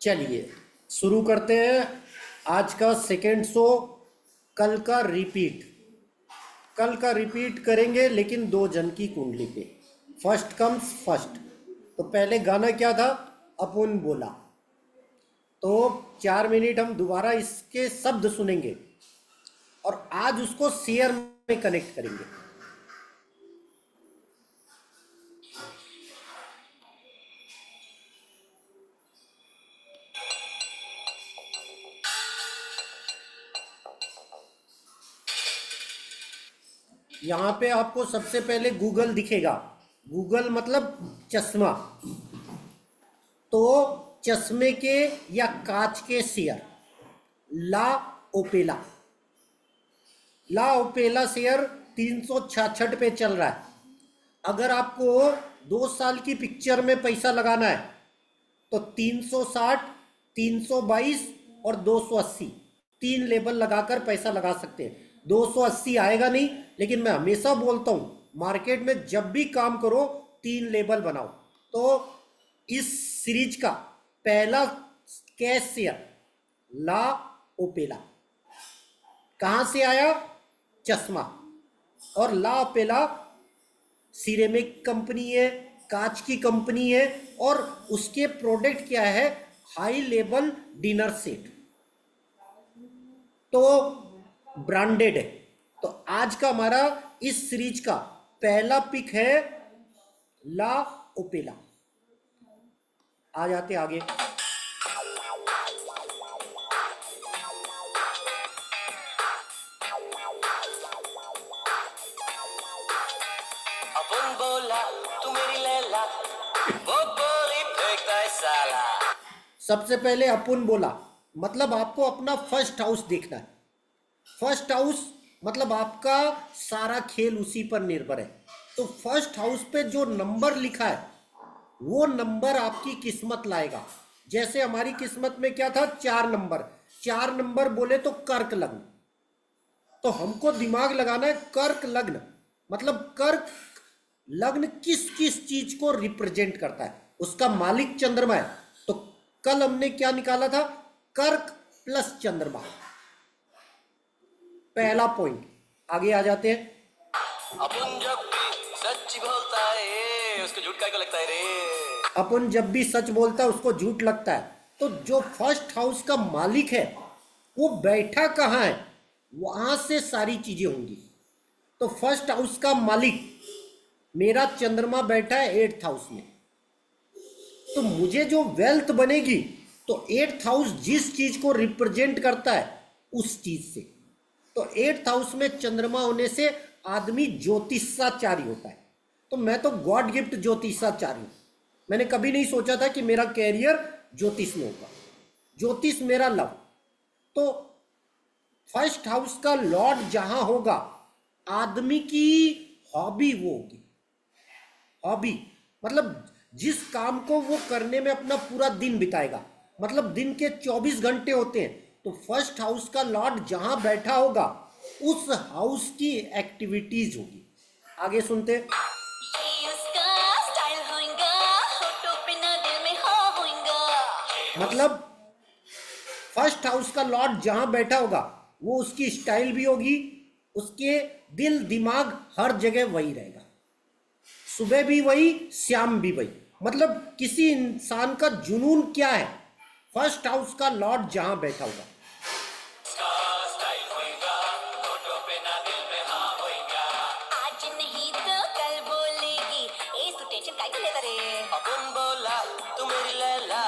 चलिए शुरू करते हैं आज का सेकेंड शो। कल का रिपीट करेंगे, लेकिन दो जन की कुंडली पे। First comes first. तो पहले गाना क्या था? अपुन बोला। तो 4 मिनट हम दोबारा इसके शब्द सुनेंगे और आज उसको शेयर में कनेक्ट करेंगे। यहाँ पे आपको सबसे पहले गूगल दिखेगा। गूगल मतलब चश्मा। तो चश्मे के या कांच के शेयर ला ओपेला शेयर 366 पे चल रहा है। अगर आपको 2 साल की पिक्चर में पैसा लगाना है तो 360, 322 और 280 3 लेबल लगाकर पैसा लगा सकते हैं। 280 आएगा नहीं, लेकिन मैं हमेशा बोलता हूं मार्केट में जब भी काम करो 3 लेबल बनाओ। तो इस सीरीज का पहला कैश शेयर ला ओपेला कहां से आया? चश्मा। और ला ओपेला सिरेमिक कंपनी है, कांच की कंपनी है और उसके प्रोडक्ट क्या है? High level dinner set. तो ब्रांडेड है। तो आज का हमारा इस सीरीज का पहला पिक है ला ओपेला। आ जाते आगे। अपन बोला तू मेरी लैला, वो बोली फेंकता है साला। सबसे पहले अपुन बोला मतलब आपको अपना फर्स्ट हाउस देखना है। फर्स्ट हाउस मतलब आपका सारा खेल उसी पर निर्भर है। तो फर्स्ट हाउस पे जो नंबर लिखा है वो नंबर आपकी किस्मत लाएगा। जैसे हमारी किस्मत में क्या था? 4 नंबर। 4 नंबर बोले तो कर्क लग्न। तो हमको दिमाग लगाना है कर्क लग्न मतलब कर्क लग्न किस किस चीज को रिप्रेजेंट करता है, उसका मालिक चंद्रमा है। तो कल हमने क्या निकाला था? कर्क प्लस चंद्रमा। पहला पॉइंट। आगे आ जाते हैं। अपन जब भी सच बोलता है उसको झूठ काहे को लगता है रे। अपन जब भी सच बोलता है उसको झूठ लगता है। तो जो फर्स्ट हाउस का मालिक है वो बैठा कहाँ है? वहां से सारी चीजें होंगी। तो फर्स्ट हाउस का मालिक मेरा चंद्रमा बैठा है 8th हाउस में। तो मुझे जो वेल्थ बनेगी तो 8th हाउस जिस चीज को रिप्रेजेंट करता है उस चीज से। तो 8th हाउस में चंद्रमा होने से आदमी ज्योतिषाचार्य होता है। तो मैं तो गॉड गिफ्ट ज्योतिषाचार्य हूं। मैंने कभी नहीं सोचा था कि मेरा कैरियर ज्योतिष में होगा। ज्योतिष मेरा लव। तो फर्स्ट हाउस का लॉर्ड जहां होगा आदमी की हॉबी वो होगी। हॉबी मतलब जिस काम को वो करने में अपना पूरा दिन बिताएगा। मतलब दिन के 24 घंटे होते हैं। तो फर्स्ट हाउस का लॉर्ड जहां बैठा होगा उस हाउस की एक्टिविटीज होगी। आगे सुनते। ये उसका स्टाइल होएगा, होठों पे ना दिल में हाँ होएगा। मतलब फर्स्ट हाउस का लॉर्ड जहां बैठा होगा वो उसकी स्टाइल भी होगी, उसके दिल दिमाग हर जगह वही रहेगा। सुबह भी वही, शाम भी वही। मतलब किसी इंसान का जुनून क्या है? फर्स्ट हाउस का लॉर्ड जहां बैठा होगा। उसका स्टाइल होएगा, होठों पे ना दिल में हाँ होएगा। आज नहीं तो कल बोलेगी, ए तू टेंशन काहे को लेता रे। अपन बोला तू मेरी लैला,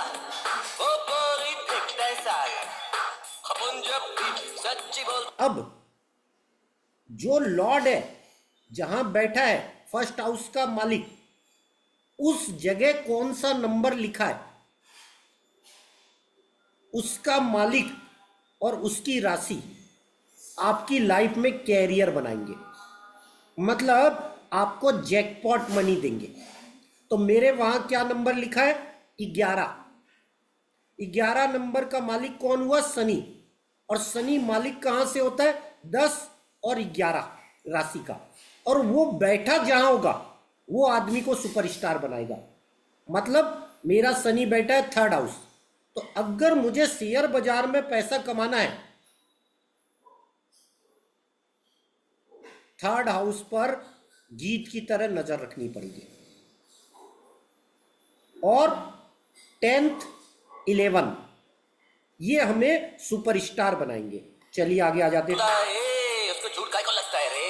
वो बोली फेंकता है साला। अपन जब भी सच्ची बोल। अब जो लॉर्ड है जहां बैठा है फर्स्ट हाउस का मालिक, उस जगह कौन सा नंबर लिखा है उसका मालिक और उसकी राशि आपकी लाइफ में कैरियर बनाएंगे। मतलब आपको जैकपॉट मनी देंगे। तो मेरे वहां क्या नंबर लिखा है? 11। 11 नंबर का मालिक कौन हुआ? शनि। और शनि मालिक कहां से होता है? 10 और 11 राशि का। और वो बैठा जहां होगा वो आदमी को सुपरस्टार बनाएगा। मतलब मेरा शनि बैठा है 3rd हाउस। तो अगर मुझे शेयर बाजार में पैसा कमाना है, थर्ड हाउस पर गीत की तरह नजर रखनी पड़ेगी। और 10th 11 ये हमें सुपरस्टार बनाएंगे। चलिए आगे आ जाते हैं। उसको झूठ काय को लगता है रे।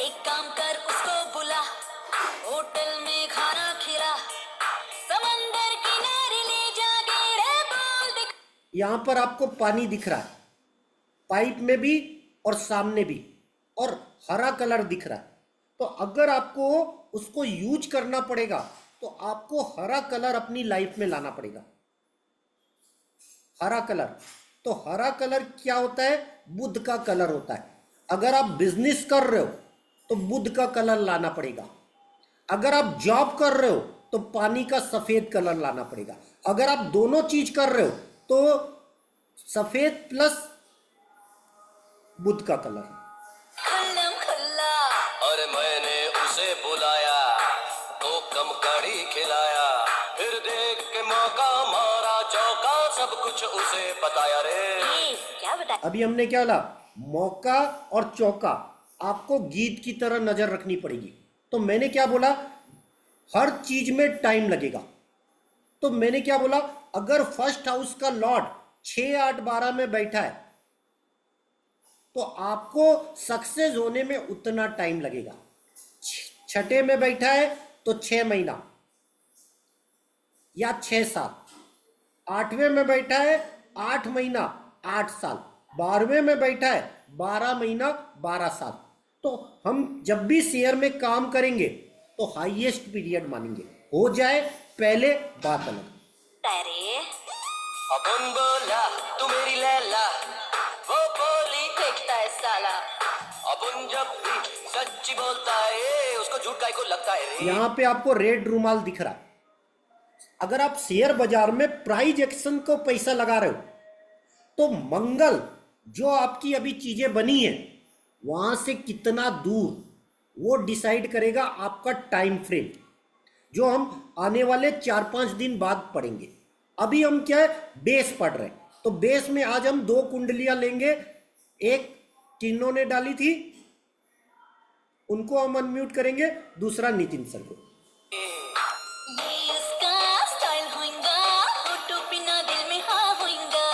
एक काम कर उसको बुला, होटल में खाना खिला, समंदर किनारे ले जाके रे बोल दिख। यहां पर आपको पानी दिख रहा है, पाइप में भी और सामने भी, और हरा कलर दिख रहा है। तो अगर आपको उसको यूज करना पड़ेगा तो आपको हरा कलर अपनी लाइफ में लाना पड़ेगा। हरा कलर, तो हरा कलर क्या होता है? बुध का कलर होता है। अगर आप बिजनेस कर रहे हो तो बुध का कलर लाना पड़ेगा। अगर आप जॉब कर रहे हो तो पानी का सफेद कलर लाना पड़ेगा। अगर आप दोनों चीज कर रहे हो तो सफेद प्लस बुध का कलर। खुल्लम खुल्ला। और मैंने उसे बुलाया तो कम कड़ी खिलाया, फिर देख के मौका मारा चौका, सब कुछ उसे बताया रे। क्या बताया? अभी हमने क्या बोला? मौका और चौका आपको गीत की तरह नजर रखनी पड़ेगी। तो मैंने क्या बोला? हर चीज में टाइम लगेगा। तो मैंने क्या बोला? अगर फर्स्ट हाउस का लॉर्ड 6, 8, 12 में बैठा है तो आपको सक्सेस होने में उतना टाइम लगेगा। छठे में बैठा है तो 6 महीना या 6 साल। 8वें में बैठा है 8 महीना 8 साल। 12वें में बैठा है 12 महीना 12 साल। तो हम जब भी शेयर में काम करेंगे तो हाईएस्ट पीरियड मानेंगे। हो जाए पहले बात अलग। अरे अपन बोला तू मेरी लैला, वो बोली फेंकता है साला। अपन जब भी सच्ची बोलता है उसको झूठ काय को लगता है रे। यहां पे आपको रेड रुमाल दिख रहा है। अगर आप शेयर बाजार में प्राइज एक्शन को पैसा लगा रहे हो तो मंगल जो आपकी अभी चीजें बनी है वहां से कितना दूर, वो डिसाइड करेगा आपका टाइम फ्रेम, जो हम आने वाले 4-5 दिन बाद पढ़ेंगे। अभी हम क्या है? बेस पढ़ रहे हैं। तो बेस में आज हम 2 कुंडलियां लेंगे। एक तीनों ने डाली थी, उनको हम अनम्यूट करेंगे। दूसरा नितिन सर को। ये उसका स्टाइल होएगा, होठों पे ना दिल में हाँ होएगा।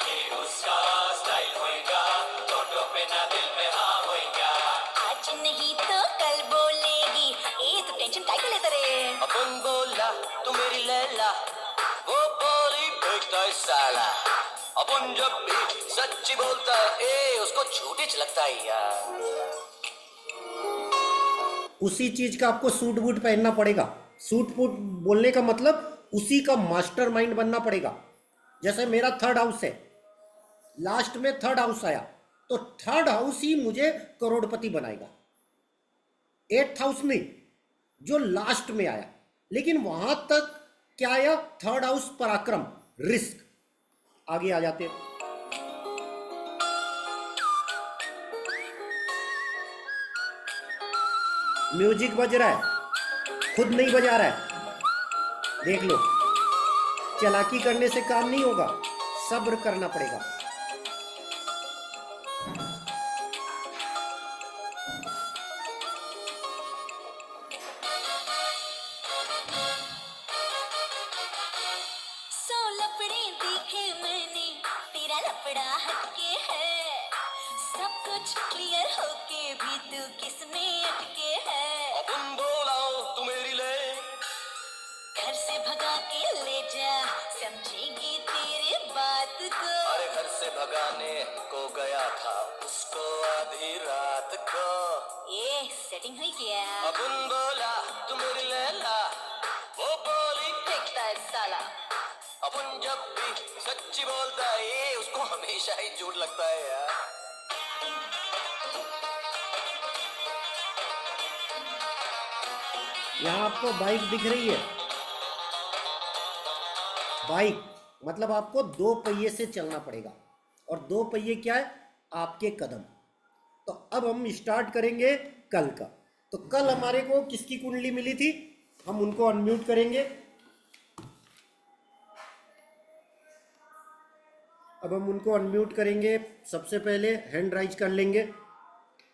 ये उसका स्टाइल होएगा, होठों पे ना दिल में हाँ होएगा। आज नहीं तो कल बोलेगी, ए तू टेंशन काहे को लेता रे। अपन बोला तू मेरी लैला, वो बोली फेंकता है साला। अपन जब भी सच्ची बोलता है ए उसको झूठी लगता है यार। उसी चीज का आपको सूट बूट पहनना पड़ेगा। सूट बूट बोलने का मतलब उसी का मास्टरमाइंड बनना पड़ेगा। जैसे मेरा थर्ड हाउस है, लास्ट में थर्ड हाउस आया तो थर्ड हाउस ही मुझे करोड़पति बनाएगा। 8th हाउस नहीं, जो लास्ट में आया। लेकिन वहां तक क्या आया? थर्ड हाउस पराक्रम, रिस्क। आगे आ जाते हैं। म्यूजिक बज रहा है, खुद नहीं बजा रहा है। देख लो, चालाकी करने से काम नहीं होगा, सब्र करना पड़ेगा। सौ लफड़े देखे मैंने, तेरा लफड़ा हटके है। सब कुछ क्लियर होके भी तू किसमें अटके है। अपन बोला तू मेरी ले, घर से भगा के ले जा, समझेगी तेरी बात को। अरे घर से भगाने को गया था उसको आधी रात को। ये सेटिंग हुई क्या? अपन बोला तू मेरी लैला, वो बोली फेंकता है साला। अपन जब भी सच्ची बोलता है ये उसको हमेशा ही झूठ लगता है यार। यहाँ आपको बाइक दिख रही है। बाइक मतलब आपको दो पहिए से चलना पड़ेगा, और दो पहिए क्या है? आपके कदम। तो अब हम स्टार्ट करेंगे कल का। तो कल हमारे को किसकी कुंडली मिली थी? हम उनको अनम्यूट करेंगे। अब हम उनको अनम्यूट करेंगे। सबसे पहले हैंड राइज कर लेंगे।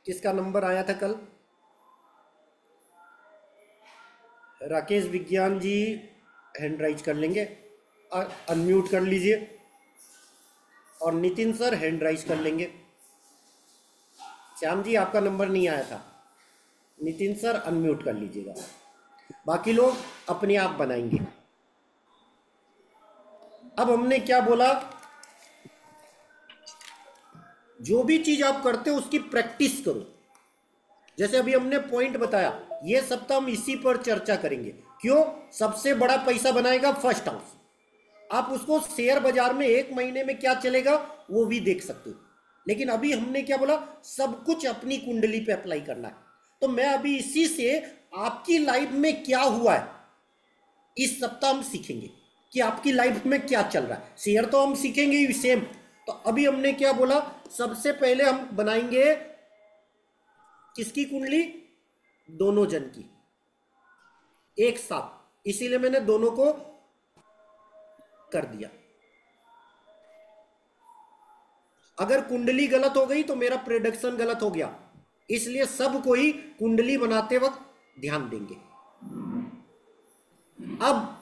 किसका नंबर आया था कल? राकेश विज्ञान जी हैंड राइज कर लेंगे, अनम्यूट कर लीजिए। और नितिन सर हैंड राइज कर लेंगे। श्याम जी आपका नंबर नहीं आया था। नितिन सर अनम्यूट कर लीजिएगा। बाकी लोग अपने आप बनाएंगे। अब हमने क्या बोला? जो भी चीज आप करते हो उसकी प्रैक्टिस करो। जैसे अभी हमने पॉइंट बताया, ये सप्ताह हम इसी पर चर्चा करेंगे। क्यों? सबसे बड़ा पैसा बनाएगा फर्स्ट हाउस। आप उसको शेयर बाजार में एक महीने में क्या चलेगा वो भी देख सकते हो। लेकिन अभी हमने क्या बोला? सब कुछ अपनी कुंडली पे अप्लाई करना है। तो मैं अभी इसी से आपकी लाइफ में क्या हुआ है इस सप्ताह हम सीखेंगे कि आपकी लाइफ में क्या चल रहा है। शेयर तो हम सीखेंगे ही सेम। तो अभी हमने क्या बोला? सबसे पहले हम बनाएंगे किसकी कुंडली? दोनों जन की एक साथ। इसीलिए मैंने दोनों को कर दिया। अगर कुंडली गलत हो गई तो मेरा प्रेडिक्शन गलत हो गया। इसलिए सबको ही कुंडली बनाते वक्त ध्यान देंगे। अब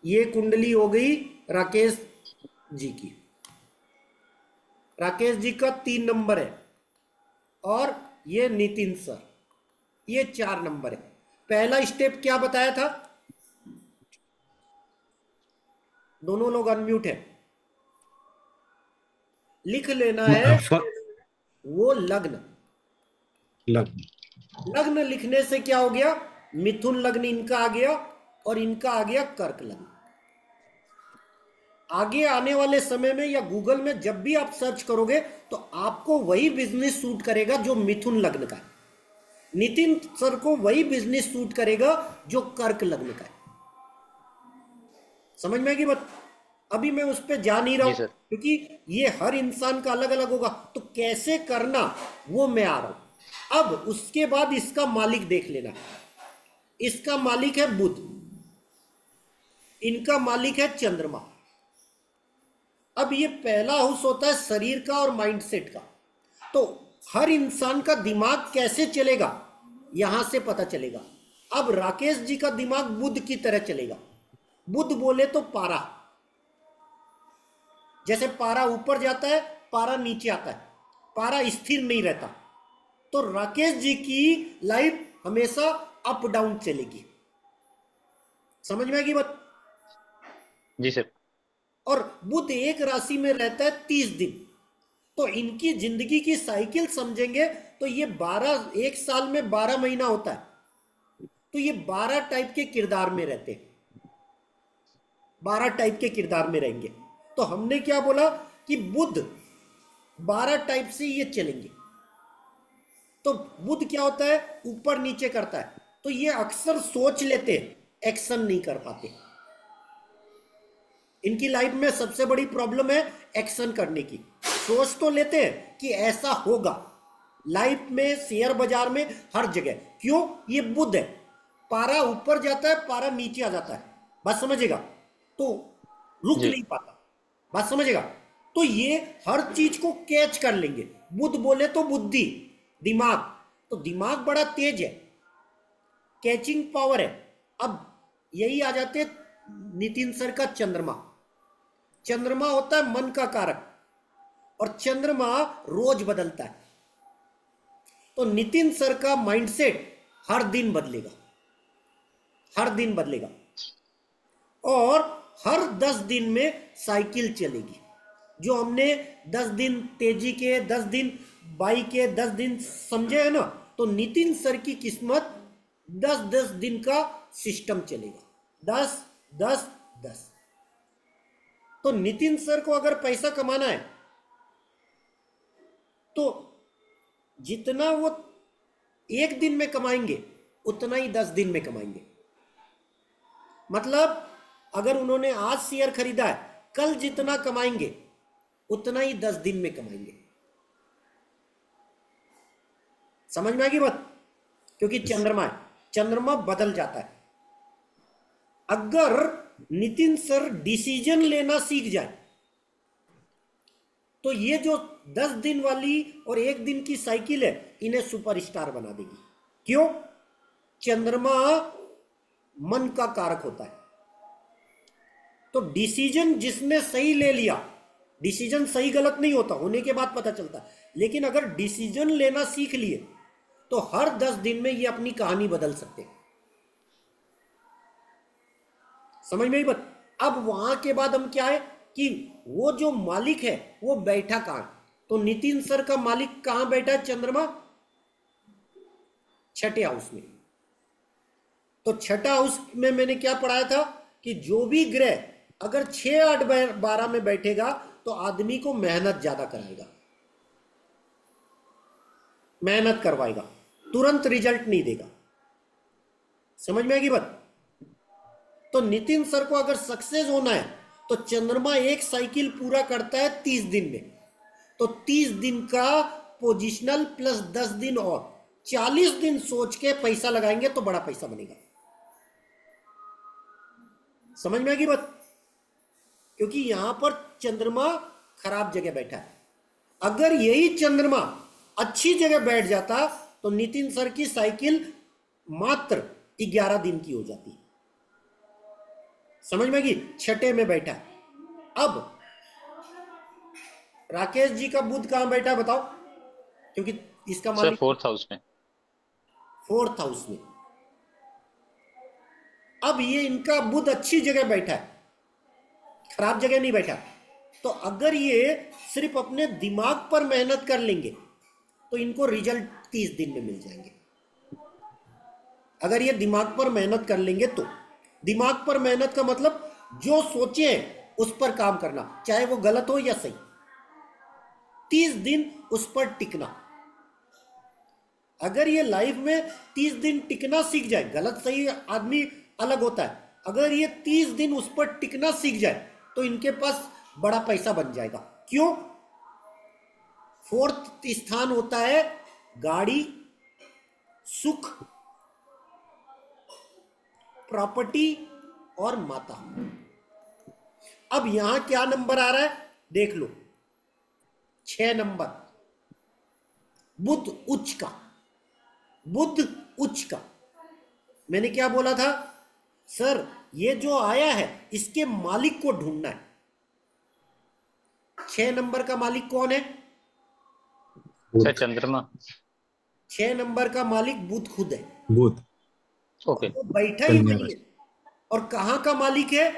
ये कुंडली हो गई राकेश जी की। राकेश जी का 3 नंबर है, और ये नितिन सर, ये 4 नंबर है। पहला स्टेप क्या बताया था? दोनों लोग अनम्यूट है। लिख लेना है वो लग्न। लग्न लिखने से क्या हो गया? मिथुन लग्न इनका आ गया, और इनका आ गया कर्क लग्न। आगे आने वाले समय में या गूगल में जब भी आप सर्च करोगे तो आपको वही बिजनेस सूट करेगा जो मिथुन लग्न का है। नितिन सर को वही बिजनेस सूट करेगा जो कर्क लग्न का है। समझ में आएगी बात? अभी मैं उस पर जा नहीं रहा हूं, क्योंकि ये हर इंसान का अलग अलग होगा। तो कैसे करना वो मैं आ रहा हूं। अब उसके बाद इसका मालिक देख लेना। इसका मालिक है बुध, इनका मालिक है चंद्रमा। अब ये पहला हाउस होता है शरीर का और माइंडसेट का। तो हर इंसान का दिमाग कैसे चलेगा यहां से पता चलेगा। अब राकेश जी का दिमाग बुध की तरह चलेगा। बुध बोले तो पारा, जैसे पारा ऊपर जाता है पारा नीचे आता है, पारा स्थिर नहीं रहता। तो राकेश जी की लाइफ हमेशा अप डाउन चलेगी। समझ में आएगी बात? जी सर। और बुध एक राशि में रहता है 30 दिन। तो इनकी जिंदगी की साइकिल समझेंगे तो ये 12, एक साल में 12 महीना होता है। तो ये 12 टाइप के किरदार में रहते हैं, 12 टाइप के किरदार में रहेंगे। तो हमने क्या बोला कि बुध 12 टाइप से ये चलेंगे। तो बुध क्या होता है? ऊपर नीचे करता है। तो ये अक्सर सोच लेते हैं, एक्शन नहीं कर पाते। इनकी लाइफ में सबसे बड़ी प्रॉब्लम है एक्शन करने की। सोच तो लेते हैं कि ऐसा होगा लाइफ में, शेयर बाजार में, हर जगह। क्यों? ये बुध है। पारा ऊपर जाता है, पारा नीचे आ जाता है। बात समझेगा? तो रुक नहीं पाता। बात समझेगा? तो ये हर चीज को कैच कर लेंगे। बुध बोले तो बुद्धि, दिमाग। तो दिमाग बड़ा तेज है, कैचिंग पावर है। अब यही आ जाते नितिन सर का चंद्रमा। चंद्रमा होता है मन का कारक, और चंद्रमा रोज बदलता है। तो नितिन सर का माइंडसेट हर दिन बदलेगा, हर दिन बदलेगा। और हर 10 दिन में साइकिल चलेगी। जो हमने 10 दिन तेजी के, 10 दिन बाई के, 10 दिन समझे है ना। तो नितिन सर की किस्मत 10-10 दिन का सिस्टम चलेगा। 10 10 10। तो नितिन सर को अगर पैसा कमाना है तो जितना वो एक दिन में कमाएंगे उतना ही 10 दिन में कमाएंगे। मतलब अगर उन्होंने आज शेयर खरीदा है, कल जितना कमाएंगे उतना ही 10 दिन में कमाएंगे। समझ में आएगी बात? क्योंकि चंद्रमा है, चंद्रमा बदल जाता है। अगर नितिन सर डिसीजन लेना सीख जाए तो ये जो 10 दिन वाली और एक दिन की साइकिल है इन्हें सुपरस्टार बना देगी। क्यों? चंद्रमा मन का कारक होता है। तो डिसीजन जिसने सही ले लिया, डिसीजन सही गलत नहीं होता, होने के बाद पता चलता है, लेकिन अगर डिसीजन लेना सीख लिए तो हर 10 दिन में ये अपनी कहानी बदल सकते हैं। समझ में आई बात? अब वहां के बाद हम क्या है कि वो जो मालिक है वो बैठा कहां? तो नितिन सर का मालिक कहां बैठा है? चंद्रमा छठे हाउस में। तो छठा हाउस में मैंने क्या पढ़ाया था कि जो भी ग्रह अगर 6 8 12 में बैठेगा तो आदमी को मेहनत ज्यादा कराएगा, मेहनत करवाएगा, तुरंत रिजल्ट नहीं देगा। समझ में आएगी बात? तो नितिन सर को अगर सक्सेस होना है तो चंद्रमा एक साइकिल पूरा करता है 30 दिन में। तो 30 दिन का पोजिशनल प्लस 10 दिन और 40 दिन सोच के पैसा लगाएंगे तो बड़ा पैसा बनेगा। समझ में आएगी बात? क्योंकि यहां पर चंद्रमा खराब जगह बैठा है। अगर यही चंद्रमा अच्छी जगह बैठ जाता तो नितिन सर की साइकिल मात्र 11 दिन की हो जाती। समझ में आएगी? छठे में बैठा है। अब राकेश जी का बुध कहां बैठा है बताओ? क्योंकि इसका सर मालिक 4th हाउस में। 4th हाउस में। अब ये इनका बुध अच्छी जगह बैठा है, खराब जगह नहीं बैठा। तो अगर ये सिर्फ अपने दिमाग पर मेहनत कर लेंगे तो इनको रिजल्ट 30 दिन में मिल जाएंगे। अगर ये दिमाग पर मेहनत कर लेंगे तो दिमाग पर मेहनत का मतलब जो सोचे उस पर काम करना, चाहे वो गलत हो या सही, 30 दिन उस पर टिकना। अगर ये लाइफ में 30 दिन टिकना सीख जाए, गलत सही आदमी अलग होता है, अगर ये 30 दिन उस पर टिकना सीख जाए तो इनके पास बड़ा पैसा बन जाएगा। क्यों? 4th स्थान होता है गाड़ी, सुख, प्रॉपर्टी और माता। अब यहां क्या नंबर आ रहा है देख लो, 6 नंबर, बुध उच्च का। बुध उच्च का मैंने क्या बोला था सर? ये जो आया है इसके मालिक को ढूंढना है। 6 नंबर का मालिक कौन है? सर चंद्रमा। 6 नंबर का मालिक बुध खुद है। बुध ओके। वो बैठा ही कन्या वही है। और कहां का मालिक है?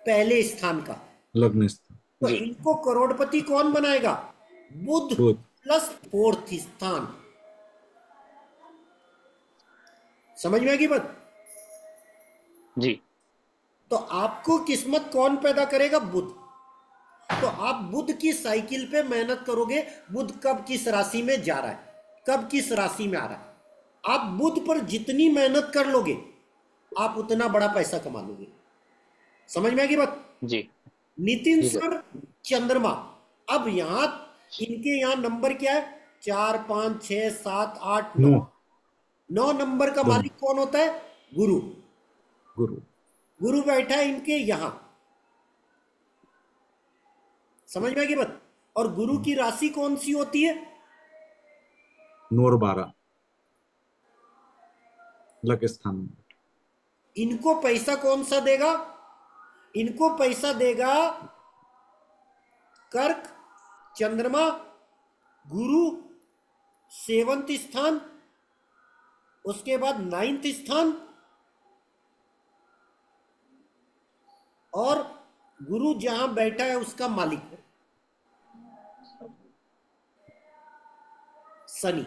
पहले स्थान का। लग्न स्थान तो जी। इनको करोड़पति कौन बनाएगा? बुध बुध प्लस 4th स्थान। समझ में आएगी बात? जी। तो आपको किस्मत कौन पैदा करेगा? बुध। तो आप बुध की साइकिल पे मेहनत करोगे। बुध कब किस राशि में जा रहा है, कब किस राशि में आ रहा है, आप बुध पर जितनी मेहनत कर लोगे आप उतना बड़ा पैसा कमा लोगे। समझ में आएगी बात? जी। नितिन जी सर। सर चंद्रमा। अब यहां इनके यहां नंबर क्या है? 4 5 6 7 8 9। 9 नंबर का मालिक कौन होता है? गुरु। गुरु गुरु बैठा है इनके यहां। समझ में आएगी बात? और गुरु की राशि कौन सी होती है? 9 और 12 लग स्थान में। इनको पैसा कौन सा देगा? इनको पैसा देगा कर्क, चंद्रमा, गुरु, 7th स्थान, उसके बाद 9th स्थान, और गुरु जहां बैठा है उसका मालिक शनि।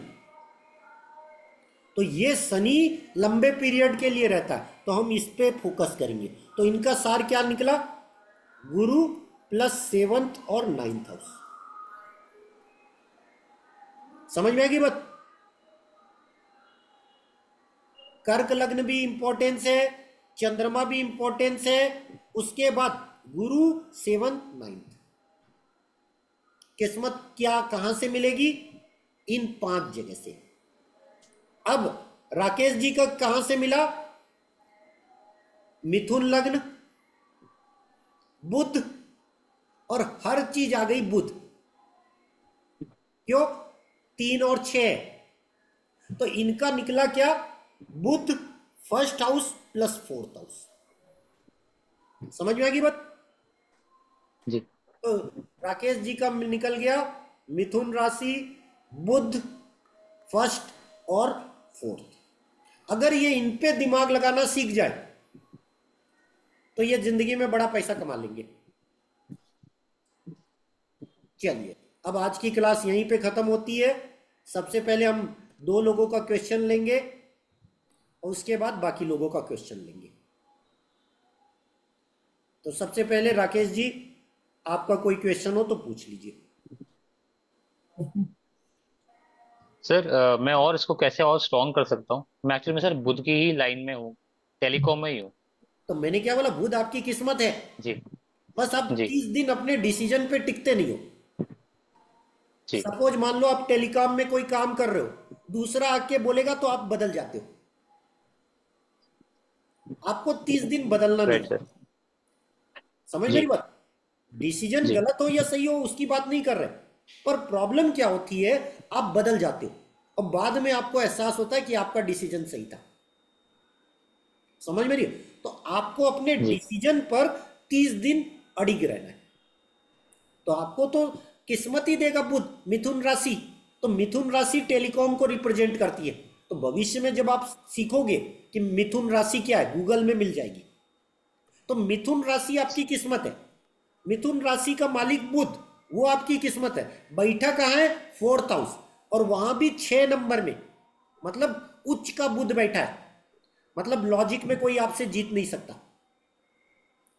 तो ये शनि लंबे पीरियड के लिए रहता है, तो हम इस पे फोकस करेंगे। तो इनका सार क्या निकला? गुरु प्लस 7th और 9th हाउस। समझ में आएगी बात? कर्क लग्न भी इंपॉर्टेंस है, चंद्रमा भी इंपॉर्टेंस है, उसके बाद गुरु 7th 9th। किस्मत क्या कहां से मिलेगी? इन 5 जगह से। अब राकेश जी का कहां से मिला? मिथुन लग्न, बुध, और हर चीज आ गई बुध। क्यों? 3 और 6। तो इनका निकला क्या? Budh first house plus 4th house. समझ में आएगी बात? जी तो राकेश जी का निकल गया मिथुन राशि, बुध फर्स्ट और 4th। अगर ये इन पे दिमाग लगाना सीख जाए तो ये जिंदगी में बड़ा पैसा कमा लेंगे। चलिए, अब आज की क्लास यहीं पे खत्म होती है। सबसे पहले हम 2 लोगों का क्वेश्चन लेंगे और उसके बाद बाकी लोगों का क्वेश्चन लेंगे। तो सबसे पहले राकेश जी, आपका कोई क्वेश्चन हो तो पूछ लीजिए। सर, मैं और इसको कैसे और स्ट्रॉन्ग कर सकता हूँ? मैं एक्चुअली में सर बुध की ही लाइन में हूँ, टेलीकॉम में ही हूँ। तो मैंने क्या बोला? बुध आपकी किस्मत है। जी बस आप जी 30 दिन अपने डिसीजन पे टिकते नहीं हो। जी सपोज मान लो आप टेलीकॉम में कोई काम कर रहे हो, दूसरा आके बोलेगा तो आप बदल जाते हो। आपको 30 दिन बदलना नहीं राइट है। सर। समझ मेरी जी बात? डिसीजन जी गलत हो या सही हो उसकी बात नहीं कर रहे, पर प्रॉब्लम क्या होती है, आप बदल जाते हो और बाद में आपको एहसास होता है कि आपका डिसीजन सही था। समझ मेरी? तो आपको अपने जी डिसीजन पर 30 दिन अड़िग रहना है। तो आपको तो किस्मत ही देगा बुध, मिथुन राशि। तो मिथुन राशि टेलीकॉम को रिप्रेजेंट करती है। तो भविष्य में जब आप सीखोगे कि मिथुन राशि क्या है, गूगल में मिल जाएगी। तो मिथुन राशि आपकी किस्मत है। मिथुन राशि का मालिक बुध, वो आपकी किस्मत है। बैठा कहाँ है? 4th हाउस, और वहां भी 6 नंबर में, मतलब उच्च का बुध बैठा है। मतलब लॉजिक में कोई आपसे जीत नहीं सकता।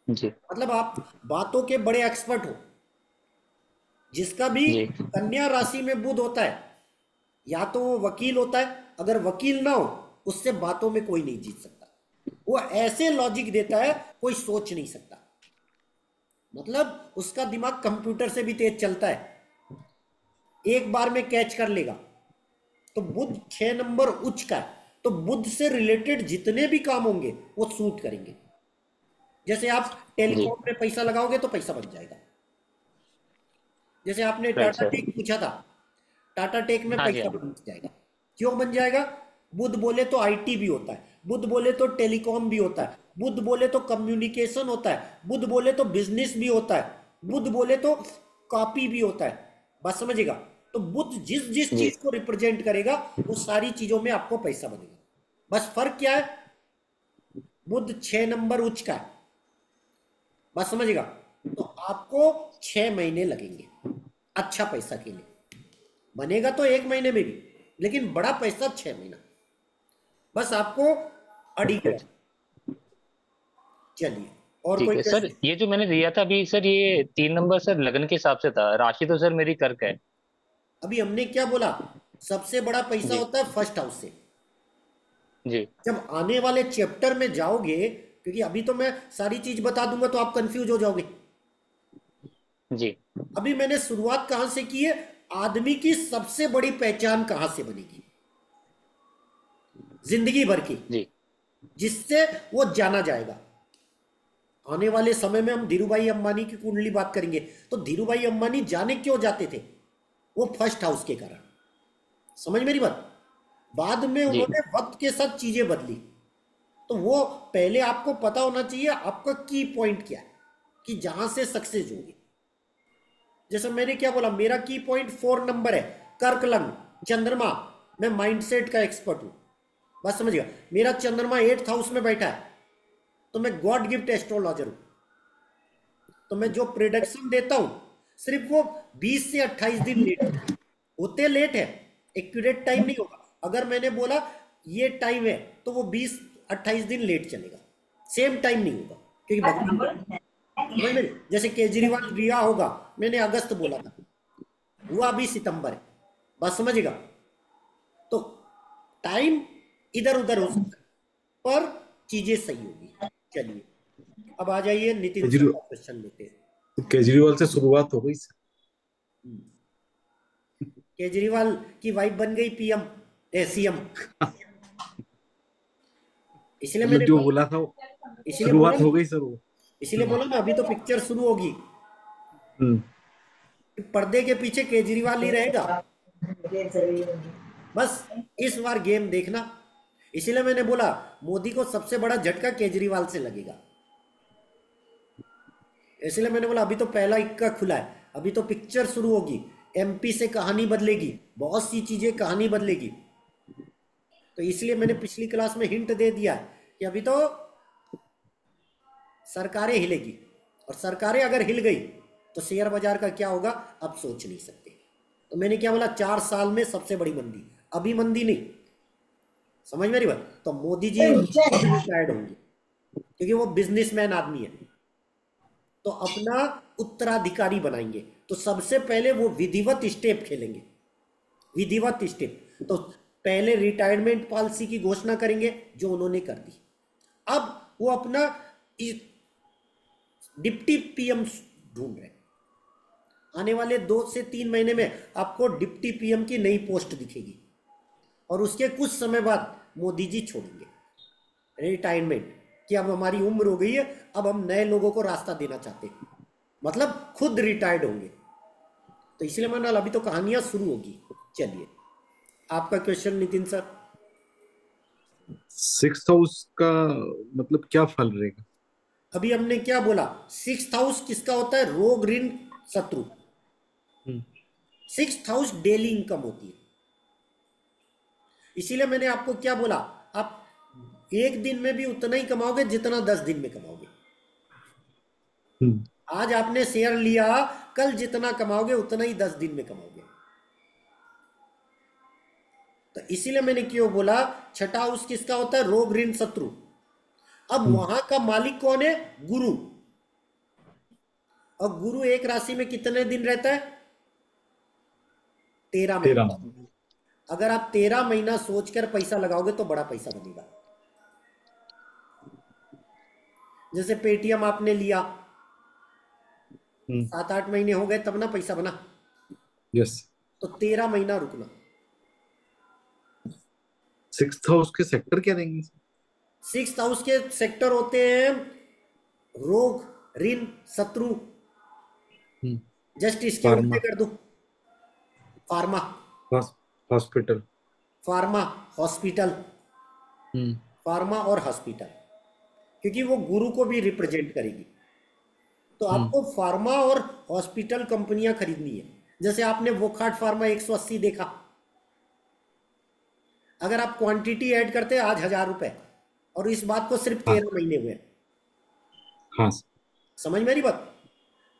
जी मतलब आप बातों के बड़े एक्सपर्ट हो। जिसका भी जी कन्या राशि में बुध होता है, या तो वो वकील होता है, अगर वकील ना हो उससे बातों में कोई नहीं जीत सकता। वो ऐसे लॉजिक देता है कोई सोच नहीं सकता। मतलब उसका दिमाग कंप्यूटर से भी तेज चलता है, एक बार में कैच कर लेगा। तो बुध 6 नंबर उच्च का है, तो बुध से रिलेटेड जितने भी काम होंगे वो सूट करेंगे। जैसे आप जी टेलीकॉम में पैसा लगाओगे तो पैसा बन जाएगा। जैसे आपने राइट टाटा सर। टेक पूछा था, टाटा टेक में हाँ जी पैसा हाँ जी। बन जाएगा। क्यों बन जाएगा? बुध बोले तो आईटी भी होता है, बुध बोले तो टेलीकॉम भी होता है, बुध बोले तो कम्युनिकेशन होता है, बुध बोले तो बिजनेस भी होता है, बुध बोले तो कॉपी भी होता है। बात समझेगा? तो बुध जिस जिस जी चीज को रिप्रेजेंट करेगा वो सारी चीजों में आपको पैसा बनेगा। बस फर्क क्या है? बुध 6 नंबर उच्च का है। बात समझेगा? तो आपको 6 महीने लगेंगे अच्छा पैसा के लिए। बनेगा तो 1 महीने में भी, लेकिन बड़ा पैसा 6 महीना। बस आपको अड़ी ओके। है। चलिए, और ठीक कोई है सर, क्वेश्चन? ये जो मैंने दिया था अभी सर, ये 3 नंबर सर लगन के हिसाब से था, राशि तो सर मेरी कर्क है। अभी हमने क्या बोला? सबसे बड़ा पैसा जी होता है फर्स्ट हाउस से। जी जब आने वाले चैप्टर में जाओगे, क्योंकि अभी तो मैं सारी चीज बता दूंगा तो आप कंफ्यूज हो जाओगे। जी अभी मैंने शुरुआत कहां से की है? आदमी की सबसे बड़ी पहचान कहां से बनेगी जिंदगी भर की, जी जिससे वो जाना जाएगा। आने वाले समय में हम धीरूभाई अंबानी की कुंडली बात करेंगे। तो धीरूभाई अंबानी जाने क्यों जाते थे? वो फर्स्ट हाउस के कारण। समझ मेरी बात? बाद में जी उन्होंने वक्त के साथ चीजें बदली। तो वो पहले आपको पता होना चाहिए आपका की पॉइंट क्या है, कि जहां से सक्सेस होगी। जैसे मैंने क्या बोला, मेरा की पॉइंट 4 नंबर है, कर्क लग्न, चंद्रमा। मैं माइंडसेट का एक्सपर्ट हूं। बस समझिएगा, मेरा चंद्रमा 8th हाउस में बैठा है, तो मैं गॉड गिफ्ट एस्ट्रोलॉजर हूं। तो मैं जो प्रिडिक्शन देता हूं सिर्फ वो 20 से 28 दिन लेट होते। लेट है, एक्यूरेट टाइम नहीं होगा। अगर मैंने बोला ये टाइम है तो वो 20-28 दिन लेट चलेगा, सेम टाइम नहीं होगा, क्योंकि भगवान समझ में, जैसे केजरीवाल रिया होगा, मैंने अगस्त बोला था, हुआ अभी सितंबर है, बस समझेगा। तो टाइम इधर उधर हो सकता है पर चीजें सही होगी। चलिए अब आ जाइए नितिन सर का क्वेश्चन लेते हैं। केजरीवाल से शुरुआत हो गई सर। केजरीवाल की वाइफ बन गई पीएम सीएम, इसलिए मतलब मैंने जो बोला, बोला था वो इसलिए बोला शुरुआत ना, हो गई सर वो। इसलिए बोला ना अभी तो पिक्चर शुरू होगी, हम्म। पर्दे के पीछे केजरीवाल ही रहेगा, बस इस बार गेम देखना। इसलिए मैंने बोला मोदी को सबसे बड़ा झटका केजरीवाल से लगेगा, इसलिए मैंने बोला अभी तो पहला इक्का खुला है, अभी तो पिक्चर शुरू होगी, एमपी से कहानी बदलेगी, बहुत सी चीजें कहानी बदलेगी। तो इसलिए मैंने पिछली क्लास में हिंट दे दिया कि अभी तो सरकारें हिलेगी, और सरकारें अगर हिल गई तो शेयर बाजार का क्या होगा आप सोच नहीं सकते। तो मैंने क्या बोला, 4 साल में सबसे बड़ी मंदी, अभी मंदी नहीं, समझ मेरी बात। तो मोदी जी रिटायर्ड होंगे क्योंकि वो बिजनेसमैन आदमी है, तो अपना उत्तराधिकारी बनाएंगे, तो सबसे पहले वो विधिवत स्टेप खेलेंगे, विधिवत स्टेप। तो पहले रिटायरमेंट पॉलिसी की घोषणा करेंगे जो उन्होंने कर दी, अब वो अपना डिप्टी पीएम ढूंढ रहे हैं, आने वाले 2 से 3 महीने में आपको डिप्टी पीएम की नई पोस्ट दिखेगी, और उसके कुछ समय बाद मोदी जी छोड़ेंगे रिटायरमेंट, कि अब हमारी उम्र हो गई है, अब हम नए लोगों को रास्ता देना चाहते हैं, मतलब खुद रिटायर्ड होंगे। तो इसलिए मैंने अभी तो कहानियां शुरू होगी। चलिए आपका question Nitin sir. Six house का मतलब क्या फल रहेगा? अभी हमने क्या बोला, 6th हाउस किसका होता है, रोग ऋण शत्रु। हम्म। 6th हाउस डेली इनकम होती है, इसीलिए मैंने आपको क्या बोला, आप एक दिन में भी उतना ही कमाओगे जितना 10 दिन में कमाओगे। हम्म। आज आपने शेयर लिया, कल जितना कमाओगे उतना ही 10 दिन में कमाओगे। तो इसीलिए मैंने क्यों बोला, छठा हाउस किसका होता है, रोग ऋण शत्रु। अब वहां का मालिक कौन है, गुरु। और गुरु एक राशि में कितने दिन रहता है, 13 महीना। 13। अगर आप 13 महीना सोचकर पैसा लगाओगे तो बड़ा पैसा बनेगा। जैसे पेटीएम आपने लिया, हम्म। 7-8 महीने हो गए तब ना पैसा बना, यस। तो 13 महीना रुकना। सिक्स हाउस के सेक्टर क्या देंगे? 6th हाउस के सेक्टर होते हैं रोग ऋण शत्रु, हम्म। जस्ट इसके फार्मा। उल्टे कर दो, फार्मा, हॉस्पिटल। फार्मा हॉस्पिटल, हम्म। फार्मा और हॉस्पिटल, क्योंकि वो गुरु को भी रिप्रेजेंट करेगी। तो आपको फार्मा और हॉस्पिटल कंपनियां खरीदनी है। जैसे आपने वोकहार्ट फार्मा 180 देखा, अगर आप क्वांटिटी ऐड करते आज 1000 रुपए, और इस बात को सिर्फ हाँ 13 महीने हुए, हाँ। समझ मेरी बात।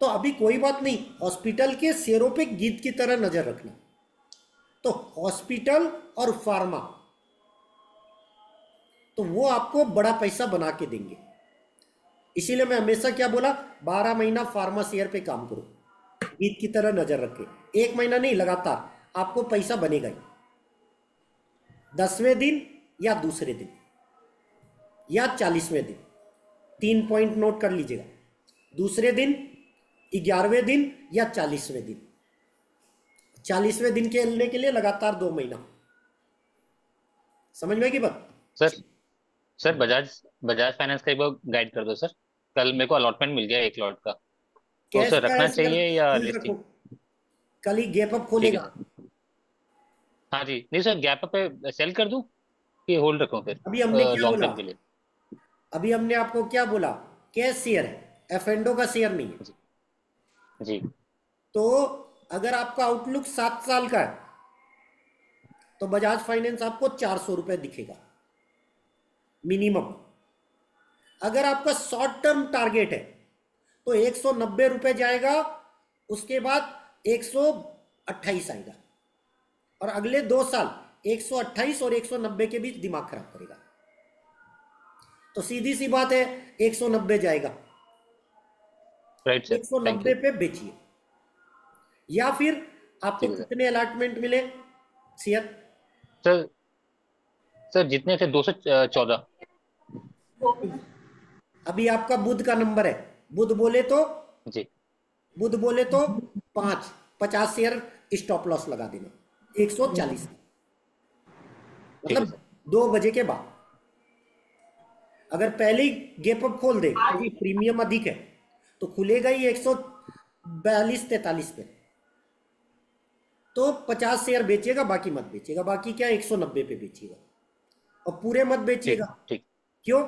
तो अभी कोई बात नहीं, हॉस्पिटल के शेयरों पे गीत की तरह नजर रखना। तो हॉस्पिटल और फार्मा, तो वो आपको बड़ा पैसा बना के देंगे। इसीलिए मैं हमेशा क्या बोला, 12 महीना फार्मा शेयर पे काम करो, गीत की तरह नजर रख के, 1 महीना नहीं, लगातार आपको पैसा बनेगा ही। 10वें दिन या दूसरे दिन या 40वें दिन, 3 पॉइंट नोट कर लीजिएगा, दूसरे दिन, 11वें दिन या 40वें दिन। 40वें दिन खेलने के लिए लगातार 2 महीना, समझ में आएगी बात। Sir sir Bajaj Bajaj finance का एक बार गाइड कर दो सर। कल मेरे को अलॉटमेंट मिल गया 1 लॉट का, तो कैश उसे का है रखना शेयर, चाहिए या होल्ड रखो, रिस्की? कल ही गैप अप ठीक है खोलेगा। सर। हाँ जी, नहीं सर, गैप पे सेल कर दूं कि होल्ड रखूं फिर अभी हमने क्या लॉन्ग बोला, टर्म के लिए? अभी हमने आपको क्या बोला, कैश शेयर है, एफएंडो का शेयर नहीं है। जी जी। तो अगर आपका आउटलुक 7 साल का है तो बजाज फाइनेंस आपको 400 रुपए दिखेगा मिनिमम। अगर आपका शॉर्ट टर्म टारगेट है तो 190 रुपए जाएगा, उसके बाद 128 आएगा, और अगले 2 साल 128 और 190 के बीच दिमाग खराब करेगा। तो सीधी सी बात है, 190 जाएगा, राइट सर, थैंक 190 यू। पे बेचिए। या फिर आपको ठीक है सर। कितने अलॉटमेंट मिले शेयर? सर सर जितने थे 214। अभी आपका बुध का नंबर है, बुध बोले तो जी बुध बोले तो 5, 50 शेयर स्टॉप लॉस लगा देना 140, ठीक है मतलब सर। 2 बजे के बाद। अगर पहले ही गैप अप खोल दे क्योंकि प्रीमियम अधिक है, तो खुलेगा ही 142-43 पे, तो 50 शेयर बेचेगा, बाकी मत बेचेगा। बाकी क्या, 190 पे बेचेगा, और पूरे मत ठीक बेचिएगा। ठीक। क्यों?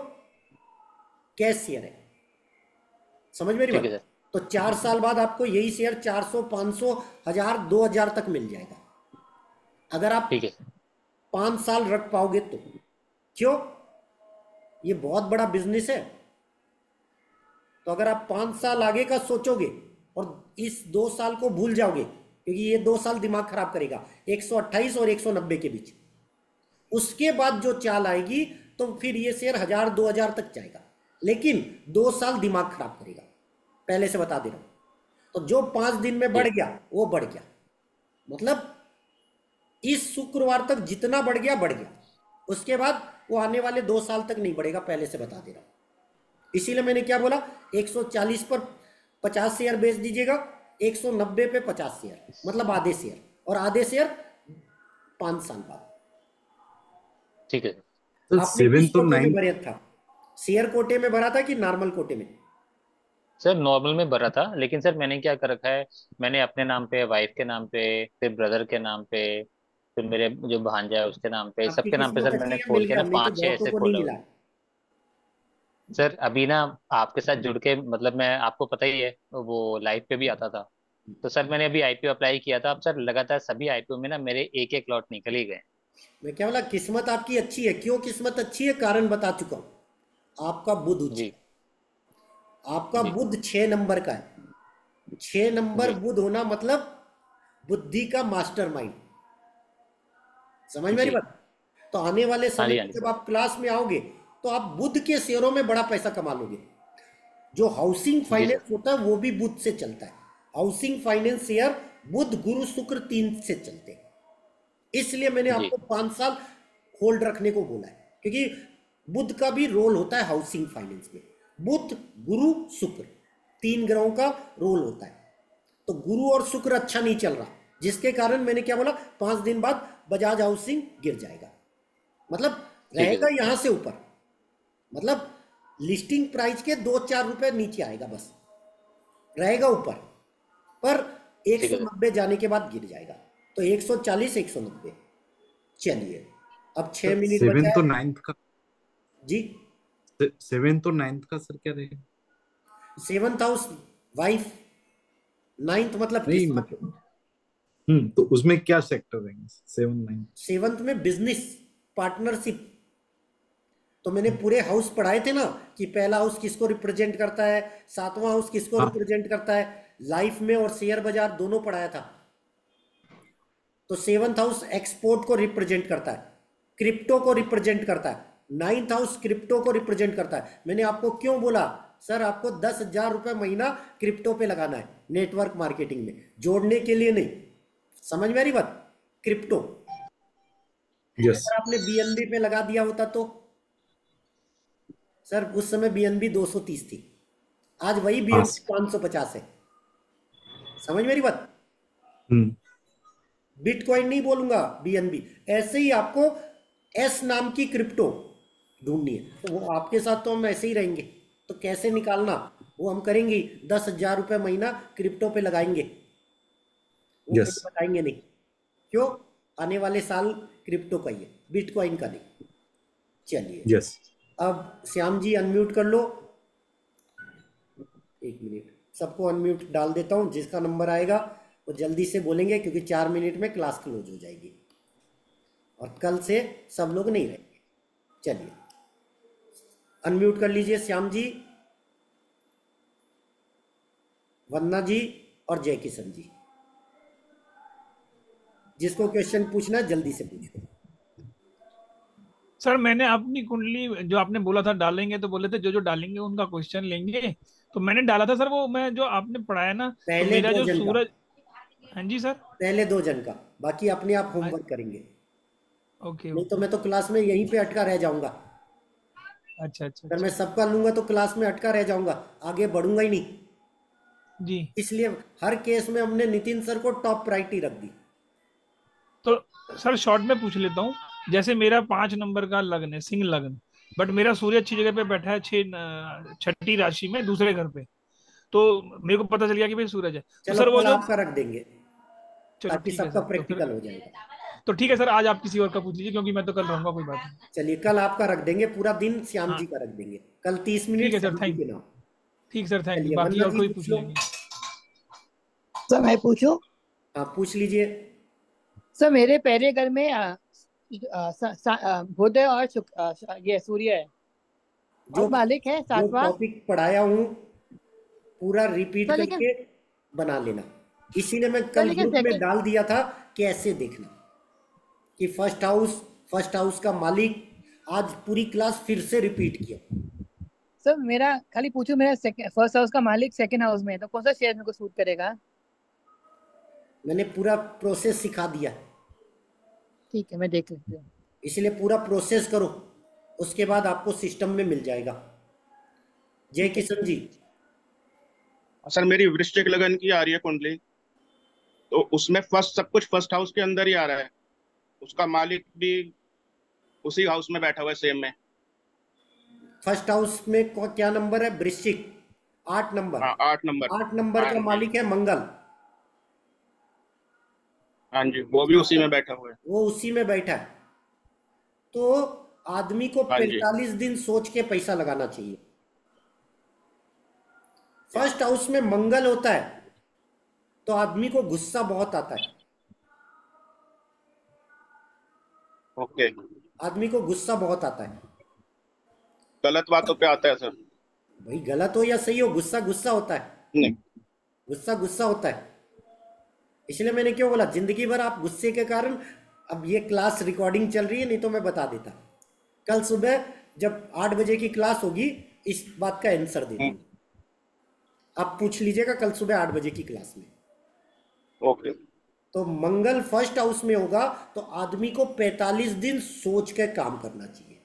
कैश शेयर है, समझ मेरी ठीक है बात। सर। तो 4 साल बाद आपको यही शेयर 400, 500, 1000, 2000 तक मिल जाएगा, अगर आप ठीक है सर। 5 साल रख पाओगे तो। क्यों? ये बहुत बड़ा बिजनेस है। तो अगर आप 5 साल आगे का सोचोगे और इस 2 साल को भूल जाओगे, क्योंकि ये 2 साल दिमाग खराब करेगा 128 और 190 के बीच, उसके बाद जो चाल आएगी तो फिर ये शेयर 1000, 2000 तक जाएगा, लेकिन 2 साल दिमाग खराब करेगा, पहले से बता दे रहा हूं। तो जो 5 दिन में बढ़ जी गया वो बढ़ गया, मतलब इस शुक्रवार तक जितना बढ़ गया, उसके बाद वो आने वाले 2 साल तक नहीं बढ़ेगा, पहले से बता दे रहा हूं। इसीलिए मैंने क्या बोला, 140 पर 50 शेयर बेच दीजिएगा, 190 पे 50 शेयर, मतलब आधे शेयर, और आधे शेयर 5 साल बाद। ठीक है सर। तो आपने किस 7th और कोटे में 9th। भरा था? शेयर कोटे में भरा था कि नॉर्मल कोटे में? सर नॉर्मल में भरा था, लेकिन सर मैंने क्या कर रखा है, मैंने अपने नाम पे, वाइफ के नाम पे, फिर ब्रदर के नाम पे, फिर मेरे जो भांजा है उसके नाम पे, आपकी सबके नाम पे किस्मत सर अच्छी मैंने है, खोल मिल के गया, ना नहीं तो 5-6 बहुतों ऐसे को नहीं खोले हुए मिला। हैं। सर अभी ना आपके साथ जुड़ के, मतलब मैं, आपको पता ही है, वो लाइव पे भी आता था। तो सर मैंने अभी आईपीओ अप्लाई किया था, अब सर लगातार सभी आईपीओ में ना मेरे एक एक लॉट निकल ही गए। मैं क्या बोला, किस्मत आपकी अच्छी है। क्यों किस्मत अच्छी है? कारण बता चुका हूं। आपका बुध उच्च है। जी आपका जी बुध 6 नंबर का है। 6 नंबर जी। बुध होना मतलब बुद्धि का मास्टरमाइंड, समझ मेरी जी बात। तो आने वाले हाँ समय जी, में हाँ जी जब सर। आप क्लास में आओगे तो आप बुध के शेयरों में बड़ा पैसा कमा लोगे। जो हाउसिंग जी सर। फाइनेंस होता है वो भी बुध से चलता है। हाउसिंग फाइनेंस शेयर बुध, गुरु, शुक्र 3 से चलते हैं। इसलिए मैंने जी आपको 5 साल होल्ड रखने को बोला है, क्योंकि बुध का भी रोल होता है हाउसिंग फाइनेंस में। बुध, गुरु, शुक्र, 3 ग्रहों का रोल होता है। तो गुरु और शुक्र अच्छा नहीं चल रहा, जिसके कारण मैंने क्या बोला, 5 दिन बाद बजाज हाउसिंग गिर जाएगा, मतलब ठीक है रहेगा सर। यहां से ऊपर, मतलब लिस्टिंग प्राइस के 2-4 रुपए नीचे आएगा, बस रहेगा ऊपर, पर ठीक है सर। 190 जाने के बाद गिर जाएगा। तो 140, 190। चलिए, अब 6 मिनट बचा 7th है। और 9th का। जी। 7th और 9th का सर क्या रहेगा? 7th हाउस वाइफ, 9th मतलब नहीं किस्मत। मतलब, तो उसमें क्या सेक्टर रहेंगे 7, 9? 7th में बिजनेस पार्टनरशिप। तो मैंने पूरे हाउस पढ़ाए थे ना, कि पहला हाउस किसको रिप्रेजेंट करता है, 7वां हाउस किसको हाँ। रिप्रेजेंट करता है, लाइफ में और शेयर बाजार दोनों पढ़ाया था। तो 7th हाउस एक्सपोर्ट को रिप्रेजेंट करता है, क्रिप्टो को रिप्रेजेंट करता है। 9th हाउस क्रिप्टो को रिप्रेजेंट करता है। मैंने आपको क्यों बोला, सर आपको 10,000 रुपये महीना क्रिप्टो पे लगाना है, नेटवर्क मार्केटिंग में जोड़ने के लिए नहीं, समझ में आ रही बात। Crypto, yes. अगर आपने बीएनबी पे लगा दिया होता तो, सर उस समय बीएनबी 230 थी, आज वही हाँ बीएनबी सर। 550 है, समझ मेरी बात। हम्म। बिटकॉइन नहीं बोलूंगा, बीएनबी। ऐसे ही आपको एस नाम की क्रिप्टो ढूंढनी है, तो वो आपके साथ तो हम ऐसे ही रहेंगे। तो कैसे निकालना, वो हम करेंगे। 10,000 रुपये महीना क्रिप्टो पे लगाएंगे, वो यस। कहीं बताएंगे नहीं। क्यों? आने वाले साल क्रिप्टो का ही है, बिटकॉइन का नहीं। चलिए, यस। अब श्याम जी अनम्यूट कर लो। 1 मिनट, सबको अनम्यूट डाल देता हूँ। जिसका नंबर आएगा वो जल्दी से बोलेंगे, क्योंकि 4 मिनट में क्लास क्लोज हो जाएगी और कल से सब लोग नहीं रहेंगे। चलिए, अनम्यूट कर लीजिए श्याम जी, वंदना जी और जय किशन जी। जिसको क्वेश्चन पूछना है जल्दी से पूछो। सर मैंने अपनी कुंडली जो आपने बोला था डालेंगे, तो बोले थे जो जो डालेंगे उनका क्वेश्चन लेंगे, तो मैंने डाला था सर, वो मैं जो आपने पढ़ाया ना, तो पहले मेरा दो जो जन का, सूरज। हाँ जी सर। पहले 2 जन का, बाकी अपने आप हाँ, होमवर्क करेंगे। ओके नहीं तो ओके। मैं तो क्लास में यहीं पे अटका रह जाऊंगा। अच्छा अच्छा अगर मैं अच्छा। सबका लूंगा तो क्लास में अटका रह जाऊंगा, आगे बढ़ूंगा ही नहीं। जी। इसलिए हर केस में हमने नितिन सर को टॉप प्रायोरिटी रख दी। तो सर शॉर्ट में पूछ लेता हूँ, जैसे मेरा 5 नंबर का लग्न है, सिंह लग्न, बट मेरा सूर्य अच्छी जगह पे बैठा है, छठी राशि में, दूसरे घर पे, तो मेरे को पता चल गया कि भाई सूरज है, तो चलो सर वो कल जो। आपका रख देंगे, चलो ताकि ठीक है सबका सर, तो फिर प्रैक्टिकल हो जाएगा। तो ठीक है सर, आज आप किसी और का पूछ लीजिए, क्योंकि मैं तो कल रहूंगा, कोई बात नहीं। चलिए कल आपका रख देंगे, पूरा दिन श्याम हाँ जी का रख देंगे। कल 30 ठीक मिनट है सर, श्याम जी थैंक। के नाम। ठीक सर, थैंक यू, चलिए बाकी वंदना और जी कोई पूछ पूछ लो। लेंगे। सर मैं पूछूं? हाँ पूछ लीजिए। सर मेरे पहले घर में बुध है और ये सूर्य है, जो और मालिक है जो सातवां। टॉपिक पढ़ाया हूँ पूरा रिपीट सर लेकिन करके बना लेना। इसीलिए मैं सर कल लेकिन ग्रुप में सेकंड। डाल दिया था कि ऐसे देखना कि फर्स्ट हाउस का मालिक। आज पूरी क्लास फिर से रिपीट किया। सर मेरा खाली पूछूं, मेरा फर्स्ट हाउस का मालिक सेकंड हाउस में है, तो कौन सा शेयर मेरे को सूट करेगा? मैंने पूरा प्रोसेस सिखा दिया, ठीक है, मैं देख लेती हूँ। इसलिए पूरा प्रोसेस करो, उसके बाद आपको सिस्टम में मिल जाएगा। जय ठीक है किशन जी। सर मेरी वृश्चिक लगन की आ रही है कुंडली, तो उसमें फर्स्ट सब कुछ फर्स्ट हाउस के अंदर ही आ रहा है। उसका मालिक भी उसी हाउस में बैठा हुआ है, सेम में। फर्स्ट हाउस में क्या नंबर है? वृश्चिक, 8 नंबर। हाँ 8 नंबर। 8 नंबर हाँ का जी। मालिक है मंगल। हाँ जी, वो भी उसी में बैठा हुआ है। वो उसी में बैठा है, तो आदमी को हाँ जी। 45 दिन सोच के पैसा लगाना चाहिए। फर्स्ट हाउस में मंगल होता है तो आदमी को गुस्सा बहुत आता है। ओके। आदमी को गुस्सा बहुत आता है। गलत बातों पे आता है सर। भाई गलत हो या सही हो, गुस्सा गुस्सा होता है। नहीं। गुस्सा गुस्सा होता है। इसलिए मैंने क्यों बोला, जिंदगी भर आप गुस्से के कारण। अब ये क्लास रिकॉर्डिंग चल रही है, नहीं तो मैं बता देता। कल सुबह जब 8 बजे की क्लास होगी, इस बात का आंसर दे दूंगा। आप पूछ लीजिएगा कल सुबह 8 बजे की क्लास में। ओके। तो मंगल फर्स्ट हाउस में होगा तो आदमी को 45 दिन सोच के काम करना चाहिए।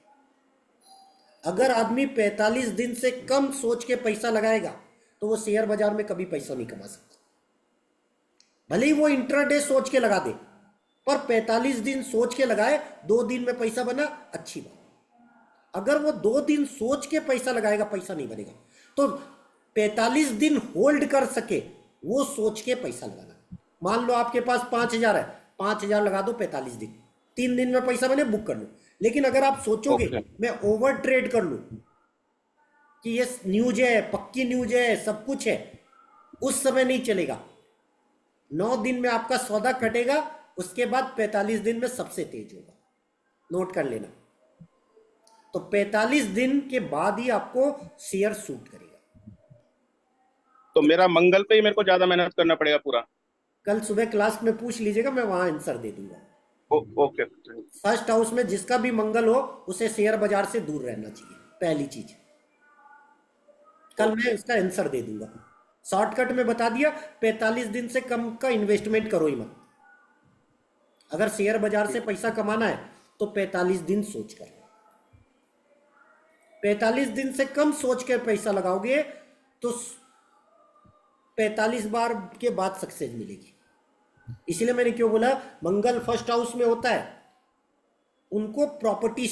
अगर आदमी 45 दिन से कम सोच के पैसा लगाएगा तो वो शेयर बाजार में कभी पैसा नहीं कमा सकता। भले ही वो इंट्राडे सोच के लगा दे, पर 45 दिन सोच के लगाए, 2 दिन में पैसा बना, अच्छी बात। अगर वो 2 दिन सोच के पैसा लगाएगा, पैसा नहीं बनेगा। तो 45 दिन होल्ड कर सके, वो सोच के पैसा लगाना। मान लो आपके पास 5,000 है, 5,000 लगा दो 45 दिन, 3 दिन में पैसा बने, बुक कर लो। लेकिन अगर आप सोचोगे ओके। मैं ओवर ट्रेड कर लूं कि ये न्यूज है, पक्की न्यूज है, सब कुछ है, उस समय नहीं चलेगा। 9 दिन में आपका सौदा कटेगा, उसके बाद 45 दिन में सबसे तेज होगा। नोट कर लेना। तो 45 दिन के बाद ही आपको शेयर सूट करेगा। तो मेरा मंगल पे ही मेरे को ज्यादा मेहनत करना पड़ेगा पूरा। कल सुबह क्लास में पूछ लीजिएगा, मैं वहां आंसर दे दूंगा। ओके। फर्स्ट हाउस में जिसका भी मंगल हो, उसे शेयर बाजार से दूर रहना चाहिए, पहली चीज। कल मैं इसका आंसर दे दूंगा, शॉर्टकट में बता दिया। 45 दिन से कम का इन्वेस्टमेंट करो ही मत। अगर शेयर बाजार से पैसा कमाना है तो 45 दिन सोच कर, 45 दिन से कम सोच के पैसा लगाओगे तो 45 बार के बाद सक्सेस मिलेगी। इसलिए मैंने क्यों बोला, मंगल फर्स्ट हाउस में होता है, उनको प्रॉपर्टी